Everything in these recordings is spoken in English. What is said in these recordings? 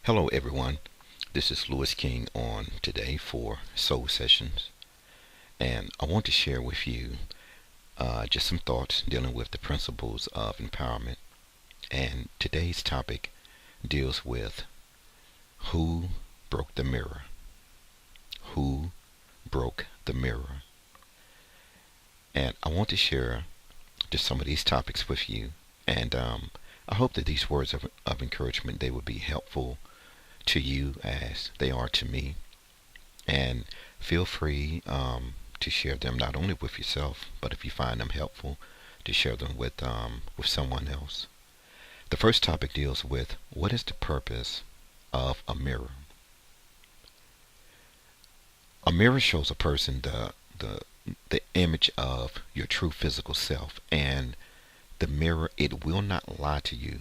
Hello, everyone. This is Lewis King on today for Soul Sessions, and I want to share with you just some thoughts dealing with the principles of empowerment. And today's topic deals with who broke the mirror. Who broke the mirror? And I want to share just some of these topics with you, and I hope that these words of encouragement they will be helpful to you as they are to me. And feel free to share them not only with yourself, but if you find them helpful, to share them with someone else. The first topic deals with what is the purpose of a mirror. A mirror shows a person the image of your true physical self, and the mirror, it will not lie to you,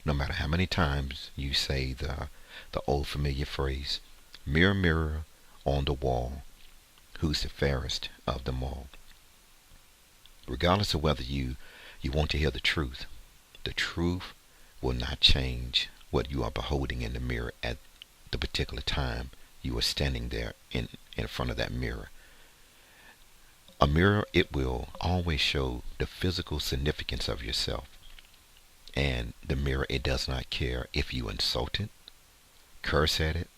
no matter how many times you say the old familiar phrase, mirror, mirror on the wall, who's the fairest of them all. Regardless of whether you want to hear the truth will not change what you are beholding in the mirror at the particular time you are standing there in front of that mirror. A mirror, it will always show the physical significance of yourself. And the mirror, it does not care if you insult it, curse at it,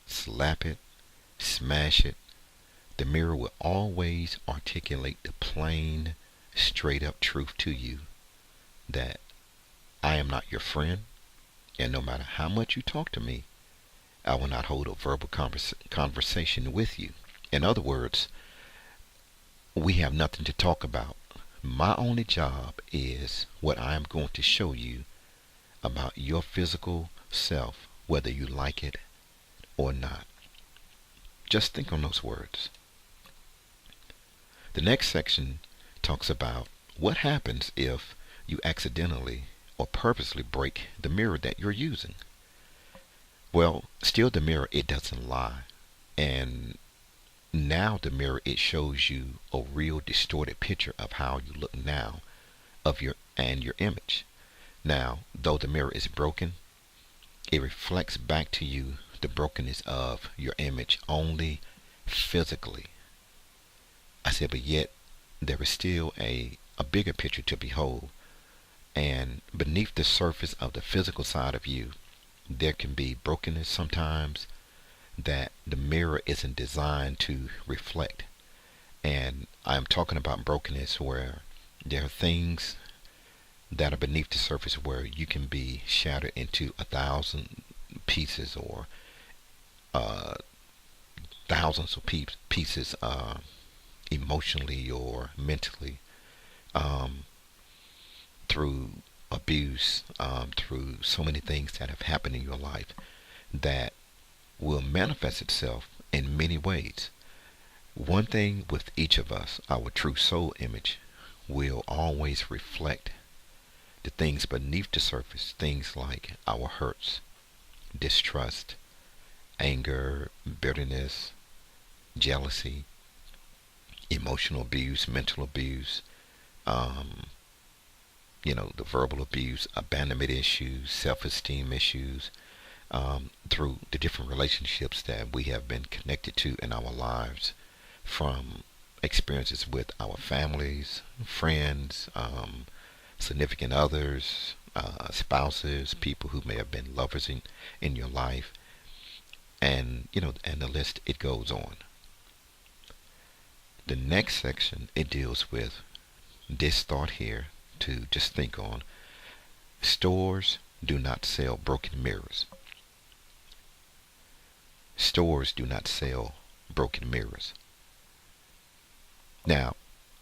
slap it, smash it. The mirror will always articulate the plain, straight up truth to you that I am not your friend, and no matter how much you talk to me, I will not hold a verbal conversation with you. In other words, we have nothing to talk about. My only job is what I am going to show you about your physical self, whether you like it or not. Just think on those words. The next section talks about what happens if you accidentally or purposely break the mirror that you're using. Well, still the mirror, it doesn't lie. And now the mirror, it shows you a real distorted picture of how you look now of your image. Now, though the mirror is broken, it reflects back to you the brokenness of your image only physically. I said, but yet there is still a bigger picture to behold. And beneath the surface of the physical side of you, there can be brokenness sometimes that the mirror isn't designed to reflect. And I'm talking about brokenness where there are things that are beneath the surface where you can be shattered into 1,000 pieces or thousands of pieces emotionally or mentally, through abuse, through so many things that have happened in your life that will manifest itself in many ways. One thing with each of us, our true soul image will always reflect the things beneath the surface, things like our hurts, distrust, anger, bitterness, jealousy, emotional abuse, mental abuse, the verbal abuse, abandonment issues, self-esteem issues, through the different relationships that we have been connected to in our lives, from experiences with our families, friends, significant others, spouses, people who may have been lovers in your life, and the list, it goes on. The next section, it deals with this thought here to just think on. Stores do not sell broken mirrors. Stores do not sell broken mirrors. Now,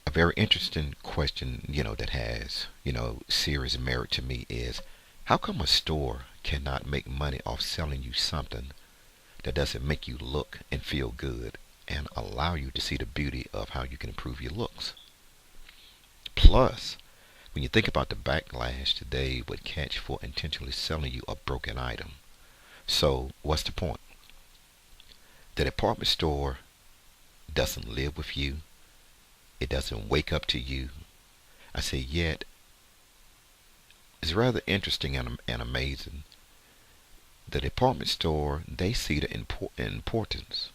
a very interesting question, that has, serious merit to me is, how come a store cannot make money off selling you something that doesn't make you look and feel good and allow you to see the beauty of how you can improve your looks? Plus, when you think about the backlash today would catch for intentionally selling you a broken item. So, what's the point? The department store doesn't live with you. It doesn't wake up to you. I say, yet, it's rather interesting and amazing The department store, they see the importance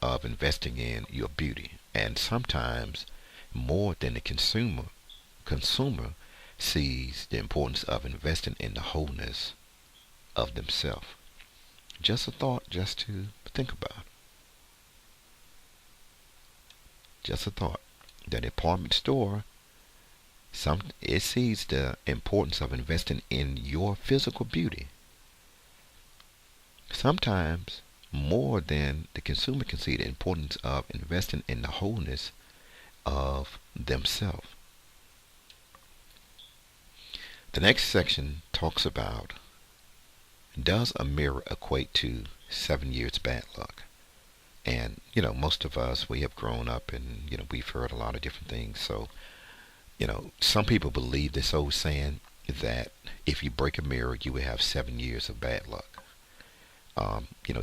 of investing in your beauty, and sometimes more than the consumer sees the importance of investing in the wholeness of themselves. Just a thought, just to think about. Just a thought. The department store, it sees the importance of investing in your physical beauty. Sometimes more than the consumer can see the importance of investing in the wholeness of themselves. The next section talks about, does a mirror equate to 7 years bad luck? And, most of us, we have grown up and, we've heard a lot of different things. So, some people believe this old saying that if you break a mirror, you will have 7 years of bad luck.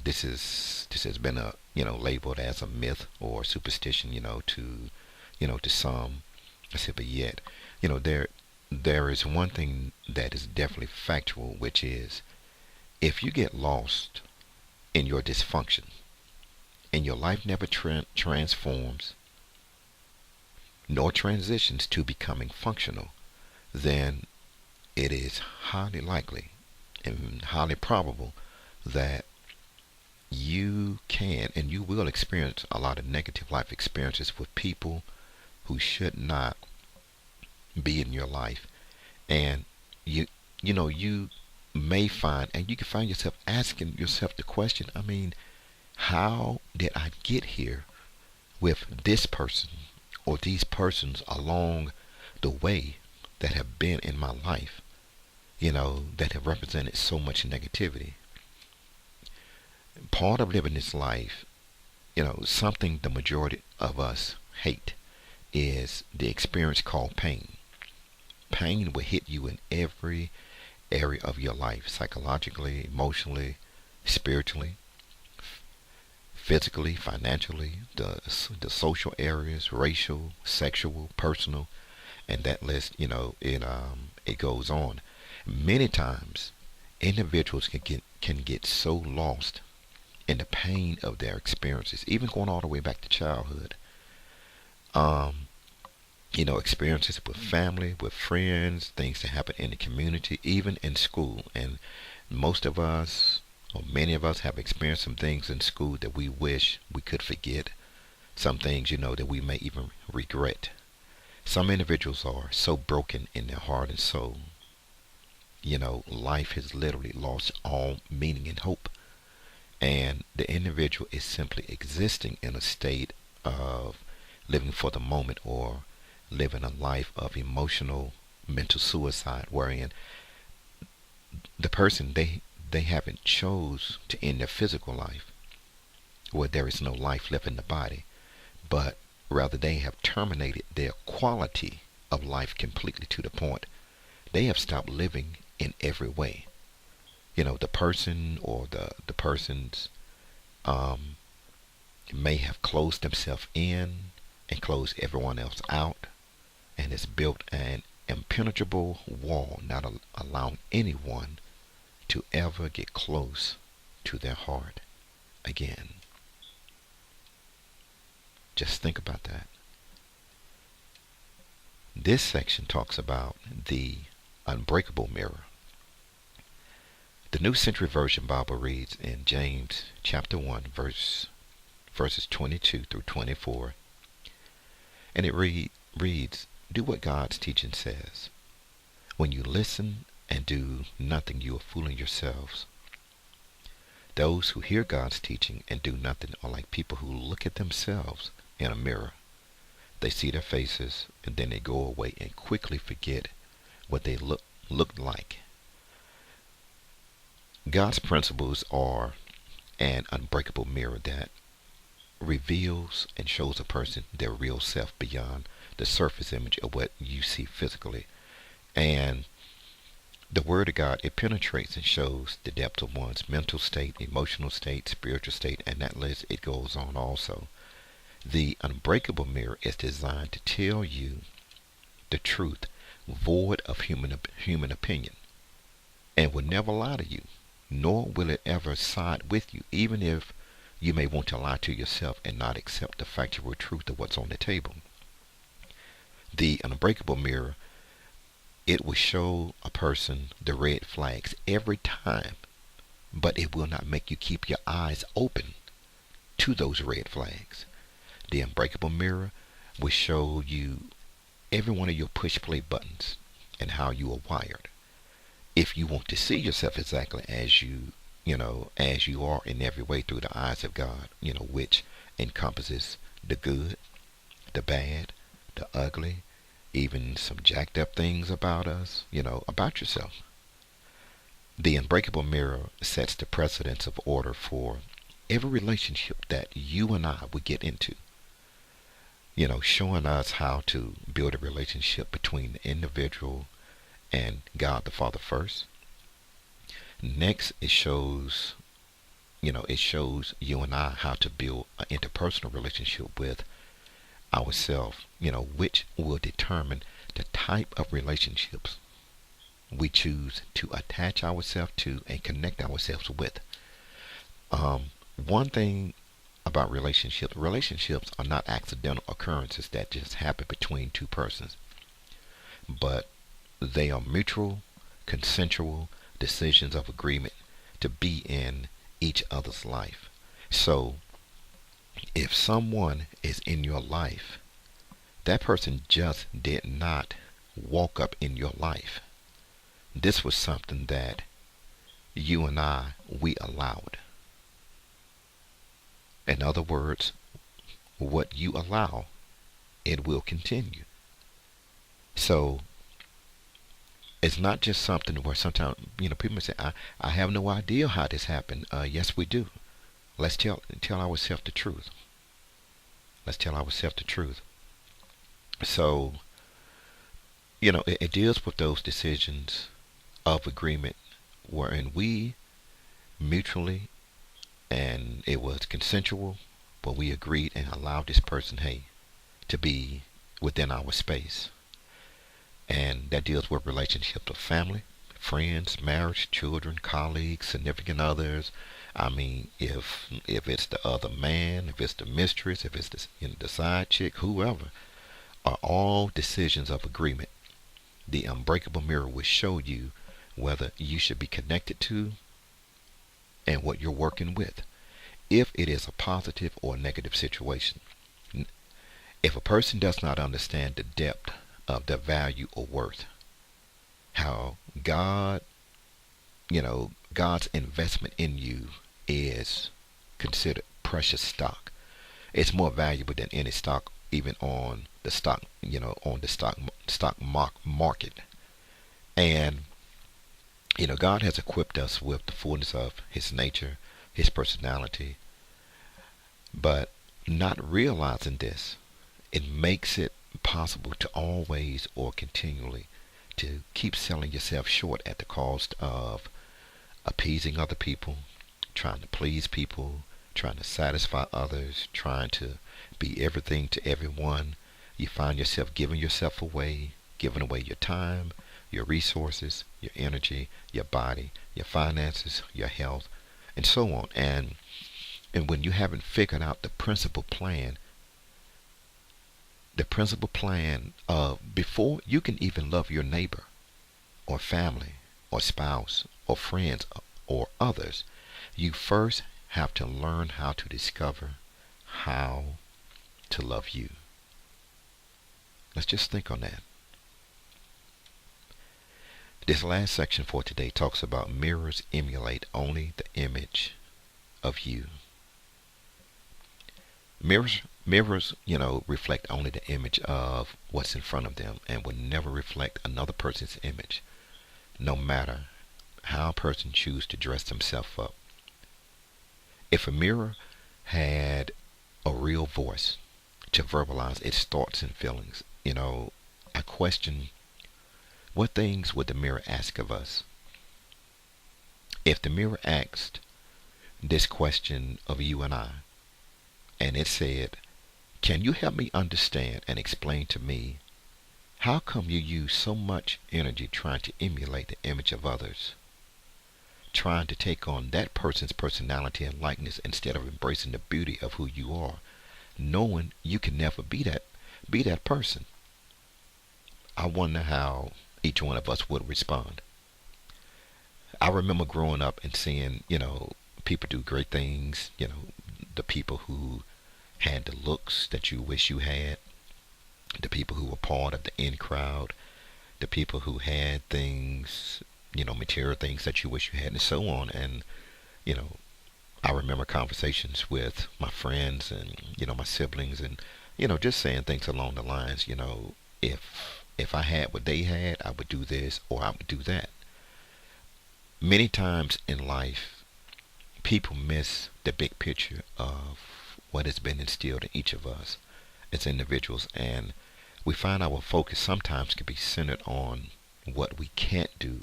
This has been labeled as a myth or superstition, to some. I said, but yet, there is one thing that is definitely factual, which is if you get lost in your dysfunction and your life never transforms nor transitions to becoming functional, then it is highly likely and highly probable that you can and you will experience a lot of negative life experiences with people who should not be in your life. And you may find, and you can find yourself asking yourself the question, how did I get here with this person or these persons along the way that have been in my life, that have represented so much negativity? Part of living this life, something the majority of us hate is the experience called pain. Pain will hit you in every area of your life, psychologically, emotionally, spiritually, physically, financially, the social areas, racial, sexual, personal, and that list, it goes on. Many times, individuals can get so lost in the pain of their experiences, even going all the way back to childhood. Experiences with family, with friends, things that happen in the community, even in school. And most of us, or many of us, have experienced some things in school that we wish we could forget. Some things, that we may even regret. Some individuals are so broken in their heart and soul. Life has literally lost all meaning and hope. And the individual is simply existing in a state of living for the moment, or living a life of emotional mental suicide, wherein the person, they haven't chose to end their physical life where there is no life left in the body, but rather they have terminated their quality of life completely, to the point they have stopped living in every way. The person or the persons may have closed themselves in and closed everyone else out, and has built an impenetrable wall, not allowing anyone to ever get close to their heart again. Just think about that. This section talks about the unbreakable mirror. The New Century Version Bible reads in James chapter 1 verses 22 through 24, and it reads, "Do what God's teaching says. When you listen and do nothing, you are fooling yourselves. Those who hear God's teaching and do nothing are like people who look at themselves in a mirror. They see their faces and then they go away and quickly forget what they looked like." God's principles are an unbreakable mirror that reveals and shows a person their real self beyond the surface image of what you see physically. And the Word of God, it penetrates and shows the depth of one's mental state, emotional state, spiritual state, and that list, it goes on also. The unbreakable mirror is designed to tell you the truth, void of human opinion, and will never lie to you. nor will it ever side with you, even if you may want to lie to yourself and not accept the factual truth of what's on the table. The unbreakable mirror, it will show a person the red flags every time, but it will not make you keep your eyes open to those red flags. The unbreakable mirror will show you every one of your push play buttons and how you are wired. If you want to see yourself exactly as as you are in every way through the eyes of God, which encompasses the good, the bad, the ugly, even some jacked up things about us, about yourself. The unbreakable mirror sets the precedence of order for every relationship that you and I would get into. Showing us how to build a relationship between the individual and God the Father first. Next, it shows you and I how to build an interpersonal relationship with ourselves, which will determine the type of relationships we choose to attach ourselves to and connect ourselves with. One thing about relationships are not accidental occurrences that just happen between two persons, but they are mutual, consensual decisions of agreement to be in each other's life. So, if someone is in your life, that person just did not walk up in your life. This was something that you and we allowed. In other words, what you allow, it will continue. So, it's not just something where sometimes, people say, I have no idea how this happened. Yes, we do. Let's tell ourselves the truth. Let's tell ourselves the truth. So, it deals with those decisions of agreement wherein we mutually, and it was consensual, but we agreed and allowed this person, to be within our space. And that deals with relationships of family, friends, marriage, children, colleagues, significant others. I mean, if it's the other man, if it's the mistress, if it's the side chick, whoever, are all decisions of agreement. The unbreakable mirror will show you whether you should be connected to and what you're working with, if it is a positive or negative situation. If a person does not understand the depth of their value or worth, how God's investment in you is considered precious stock. It's more valuable than any stock, even on the stock market. And God has equipped us with the fullness of His nature, His personality, but not realizing this, it makes it possible to always or continually to keep selling yourself short at the cost of appeasing other people, trying to please people, trying to satisfy others, trying to be everything to everyone. You find yourself giving away your time, your resources, your energy, your body, your finances, your health, and so on. And when you haven't figured out the principal plan of before you can even love your neighbor or family or spouse or friends or others, you first have to learn how to discover how to love you. Let's just think on that. This last section for today talks about mirrors emulate only the image of you. Mirrors, reflect only the image of what's in front of them and will never reflect another person's image, no matter how a person chooses to dress themselves up. If a mirror had a real voice to verbalize its thoughts and feelings, I question, what things would the mirror ask of us? If the mirror asked this question of you and I, and it said, can you help me understand and explain to me how come you use so much energy trying to emulate the image of others? trying to take on that person's personality and likeness instead of embracing the beauty of who you are, knowing you can never be that person. I wonder how each one of us would respond. I remember growing up and seeing, people do great things, the people who had the looks that you wish you had, the people who were part of the in crowd, the people who had things, material things that you wish you had, and so on. And, you know, I remember conversations with my friends and, my siblings and, just saying things along the lines, if I had what they had, I would do this or I would do that. Many times in life, people miss the big picture of what has been instilled in each of us as individuals, and we find our focus sometimes can be centered on what we can't do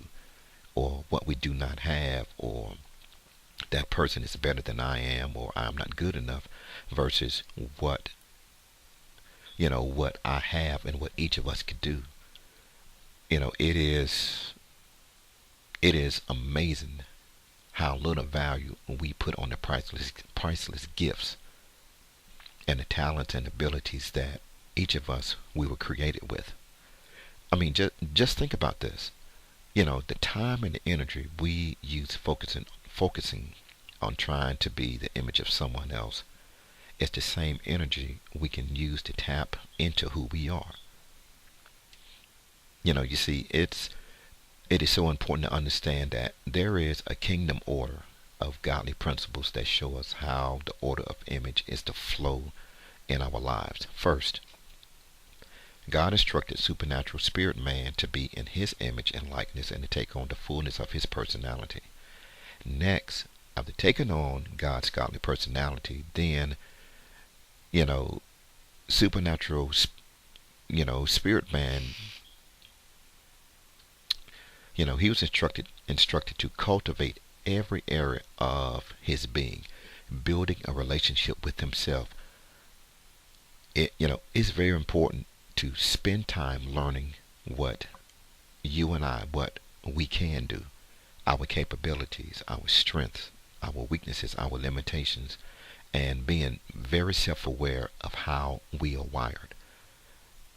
or what we do not have, or that person is better than I am, or I'm not good enough, versus what I have and what each of us could do. It is amazing how little value we put on the priceless gifts and the talents and abilities that each of us we were created with. I mean, just think about this. The time and the energy we use focusing on trying to be the image of someone else is the same energy we can use to tap into who we are. You see, it is so important to understand that there is a kingdom order of godly principles that show us how the order of image is to flow in our lives. First, God instructed supernatural spirit man to be in his image and likeness and to take on the fullness of his personality. Next, after taking on God's godly personality, then, supernatural, spirit man, he was instructed to cultivate every area of his being, building a relationship with himself. It's very important to spend time learning what what we can do, our capabilities, our strengths, our weaknesses, our limitations, and being very self-aware of how we are wired.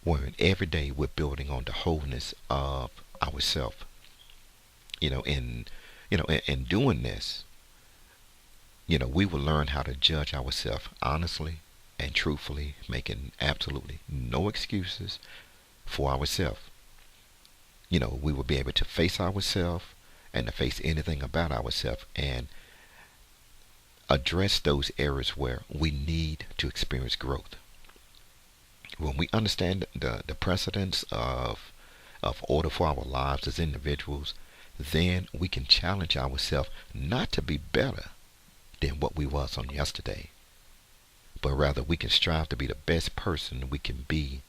Wherein every day we're building on the wholeness of ourselves. In doing this, we will learn how to judge ourselves honestly and truthfully, making absolutely no excuses for ourselves. We will be able to face ourselves and to face anything about ourselves and address those areas where we need to experience growth. When we understand the precedence of order for our lives as individuals, then we can challenge ourselves not to be better than what we was on yesterday, but rather we can strive to be the best person we can be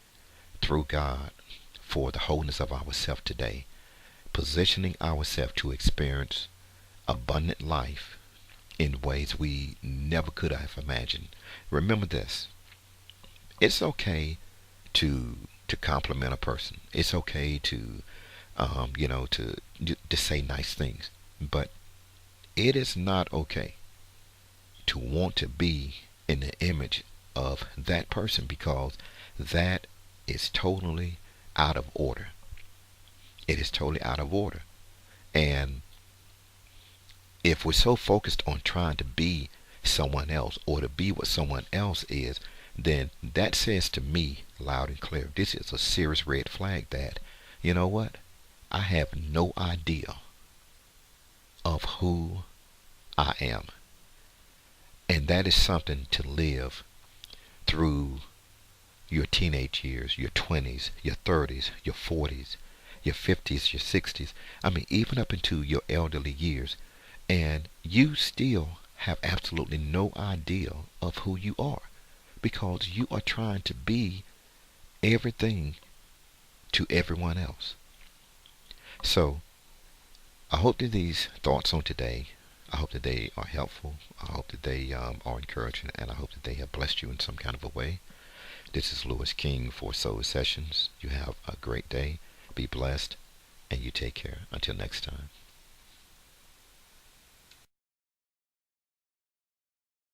through God for the wholeness of ourselves today, positioning ourselves to experience abundant life in ways we never could have imagined. Remember this: it's okay to compliment a person. It's okay to to say nice things, but it is not okay to want to be in the image of that person, because that is totally out of order. It is totally out of order. And if we're so focused on trying to be someone else or to be what someone else is, then that says to me loud and clear, this is a serious red flag that, you know what, I have no idea of who I am. And that is something to live through your teenage years, your 20s, your 30s, your 40s, your 50s, your 60s. I mean, even up into your elderly years. And you still have absolutely no idea of who you are, because you are trying to be everything to everyone else. So, I hope that these thoughts on today, I hope that they are helpful. I hope that they are encouraging, and I hope that they have blessed you in some kind of a way. This is Lewis King for Soul Sessions. You have a great day. Be blessed, and you take care. Until next time.